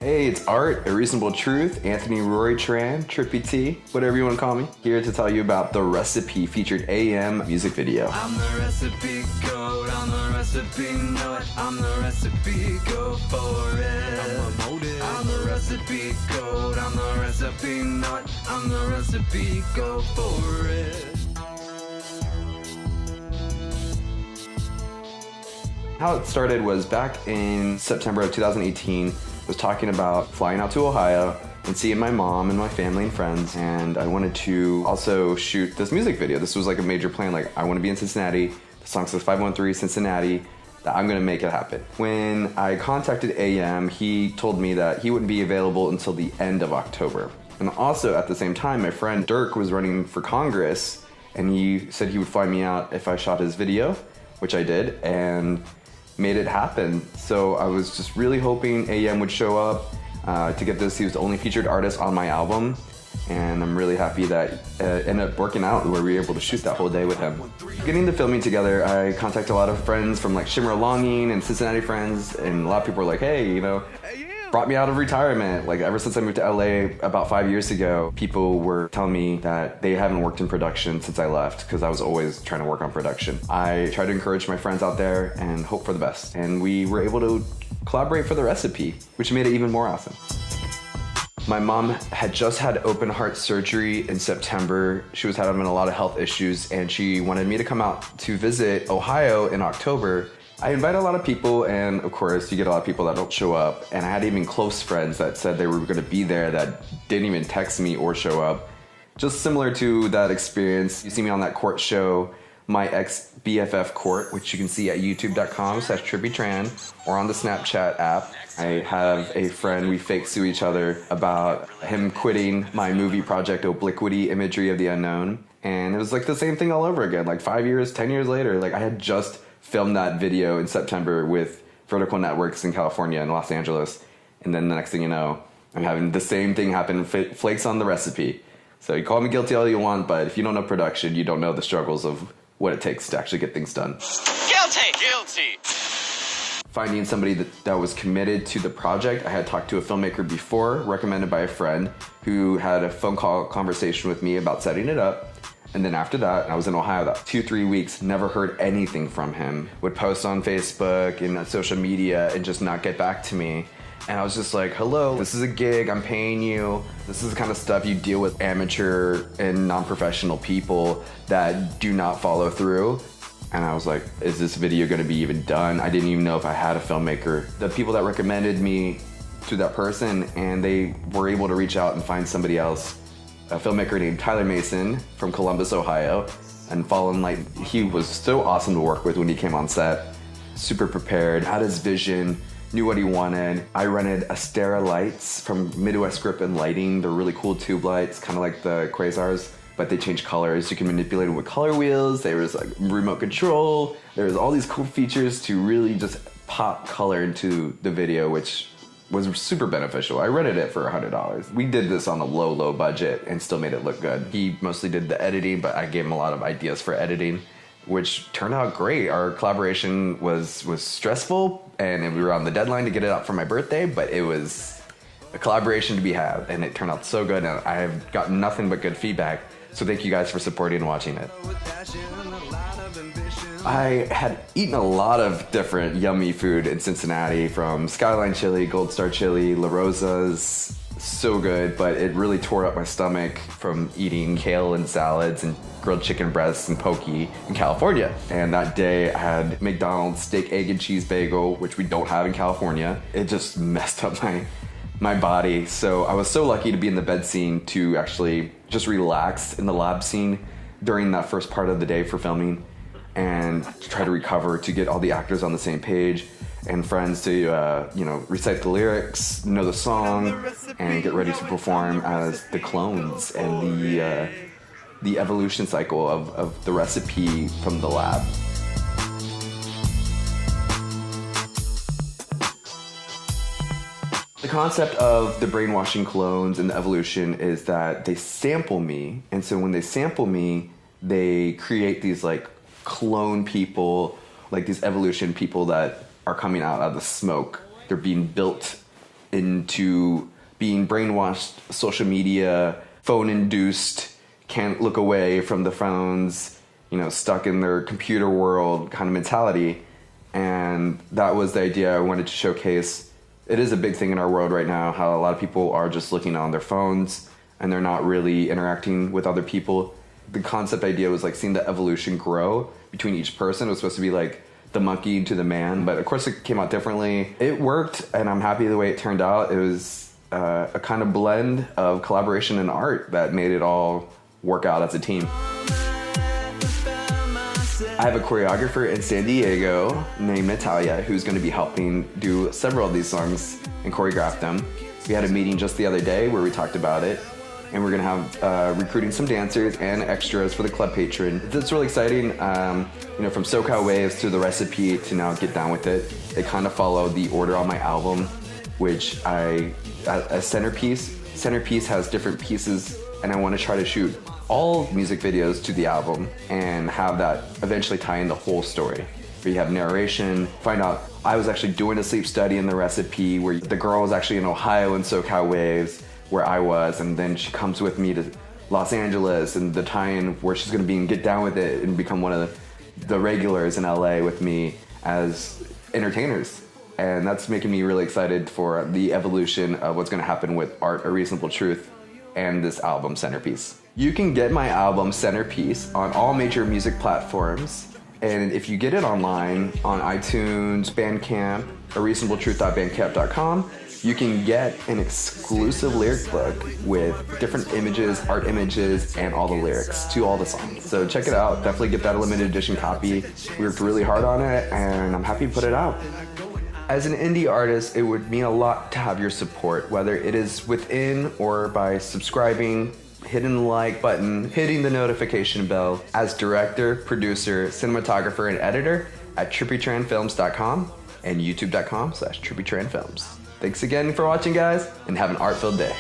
Hey, it's Art, A Reasonable Truth, Anthony Roy Tran, Trippy T, whatever you want to call me. Here to tell you about The Recipe featured Ayem music video. I'm the recipe code, I'm the recipe nut, I'm the recipe, go for it. I'm the recipe code, I'm the recipe nut, I'm the recipe, go for it. How it started was back in September of 2018. I was talking about flying out to Ohio and seeing my mom and my family and friends, and I wanted to also shoot this music video. This was like a major plan, like I want to be in Cincinnati. The song says 513 Cincinnati, that I'm gonna make it happen. When I contacted Ayem, he told me that he wouldn't be available until the end of October. And also at the same time, my friend Dirk was running for Congress, and he said he would fly me out if I shot his video, which I did, and made it happen. So I was just really hoping Ayem would show up to get this. He was the only featured artist on my album, and I'm really happy that it ended up working out where we were able to shoot that whole day with him. Getting the filming together, I contacted a lot of friends from like Shimmer Longing and Cincinnati friends, and a lot of people were like, hey, you know, brought me out of retirement. Like ever since I moved to LA about 5 years ago, people were telling me that they haven't worked in production since I left because I was always trying to work on production. I tried to encourage my friends out there and hope for the best. And we were able to collaborate for The Recipe, which made it even more awesome. My mom had just had open heart surgery in September. She was having a lot of health issues, and she wanted me to come out to visit Ohio in October. I invited a lot of people, and of course you get a lot of people that don't show up, and I had even close friends that said they were going to be there that didn't even text me or show up. Just similar to that experience, you see me on that court show, my Ex-BFF court, which you can see at youtube.com/TrippyTran or on the Snapchat app. I have a friend, we fake sue each other about him quitting my movie project Obliquity Imagery of the Unknown, and it was like the same thing all over again, like 5 years, 10 years later. Like I had just filmed that video in September with Vertical Networks in California and Los Angeles, and then the next thing you know, I'm having the same thing happen, flakes on The Recipe. So you call me guilty all you want, but if you don't know production, you don't know the struggles of what it takes to actually get things done. Guilty! Finding somebody that was committed to the project. I had talked to a filmmaker before, recommended by a friend, who had a phone call conversation with me about setting it up. And then after that, I was in Ohio about 2-3 weeks, never heard anything from him. Would post on Facebook and social media and just not get back to me. And I was just like, hello, this is a gig, I'm paying you. This is the kind of stuff you deal with amateur and non-professional people that do not follow through. And I was like, is this video gonna be even done? I didn't even know if I had a filmmaker. The people that recommended me to that person, and they were able to reach out and find somebody else, a filmmaker named Tyler Mason from Columbus, Ohio, and fall in like, he was so awesome to work with when he came on set. Super prepared, had his vision, knew what he wanted. I rented Astera lights from Midwest Grip and Lighting. They're really cool tube lights, kind of like the Quasars, but they change colors. You can manipulate them with color wheels. There was like remote control. There was all these cool features to really just pop color into the video, which was super beneficial. I rented it for $100. We did this on a low budget and still made it look good. He mostly did the editing, but I gave him a lot of ideas for editing, which turned out great. Our collaboration was stressful, and we were on the deadline to get it out for my birthday, but it was a collaboration to be had, and it turned out so good, and I have gotten nothing but good feedback. So thank you guys for supporting and watching it. I had eaten a lot of different yummy food in Cincinnati, from Skyline Chili, Gold Star Chili, La Rosa's, so good, but it really tore up my stomach from eating kale and salads and grilled chicken breasts and poke in California. And that day I had McDonald's steak, egg, and cheese bagel, which we don't have in California. It just messed up my body. So I was so lucky to be in the bed scene to actually just relax in the lab scene during that first part of the day for filming, and to try to recover, to get all the actors on the same page and friends to recite the lyrics, know the song, and get ready to perform as the clones and the evolution cycle of The Recipe from the lab. The concept of the brainwashing clones and the evolution is that they sample me, and so when they sample me, they create these like clone people, like these evolution people that are coming out of the smoke. They're being built into being brainwashed, social media, phone-induced, can't look away from the phones, you know, stuck in their computer world kind of mentality. And that was the idea I wanted to showcase. It is a big thing in our world right now, how a lot of people are just looking on their phones and they're not really interacting with other people. The concept idea was like seeing the evolution grow between each person. It was supposed to be like the monkey to the man, but of course it came out differently. It worked, and I'm happy the way it turned out. It was a kind of blend of collaboration and art that made it all work out as a team. I have a choreographer in San Diego named Natalia who's going to be helping do several of these songs and choreograph them. We had a meeting just the other day where we talked about it, and we're going to have recruiting some dancers and extras for the club patron. It's really exciting, you know, from SoCal Waves to the recipe to now Get Down With It. It kind of followed the order on my album, which a Centerpiece has different pieces, and I want to try to shoot all music videos to the album and have that eventually tie in the whole story. Where you have narration, find out I was actually doing a sleep study in the recipe where the girl was actually in Ohio in SoCal Waves where I was, and then she comes with me to Los Angeles and the tie-in where she's going to be in Get Down With It and become one of the regulars in LA with me as entertainers. And that's making me really excited for the evolution of what's going to happen with Art, A Reasonable Truth and this album, Centerpiece. You can get my album, Centerpiece, on all major music platforms. And if you get it online, on iTunes, Bandcamp, areasonabletruth.bandcamp.com, you can get an exclusive lyric book with different images, art images, and all the lyrics to all the songs. So check it out. Definitely get that limited edition copy. We worked really hard on it, and I'm happy to put it out. As an indie artist, it would mean a lot to have your support, whether it is within or by subscribing, hitting the like button, hitting the notification bell. As director, producer, cinematographer, and editor at trippytranfilms.com and youtube.com/trippytranfilms. Thanks again for watching, guys, and have an art-filled day.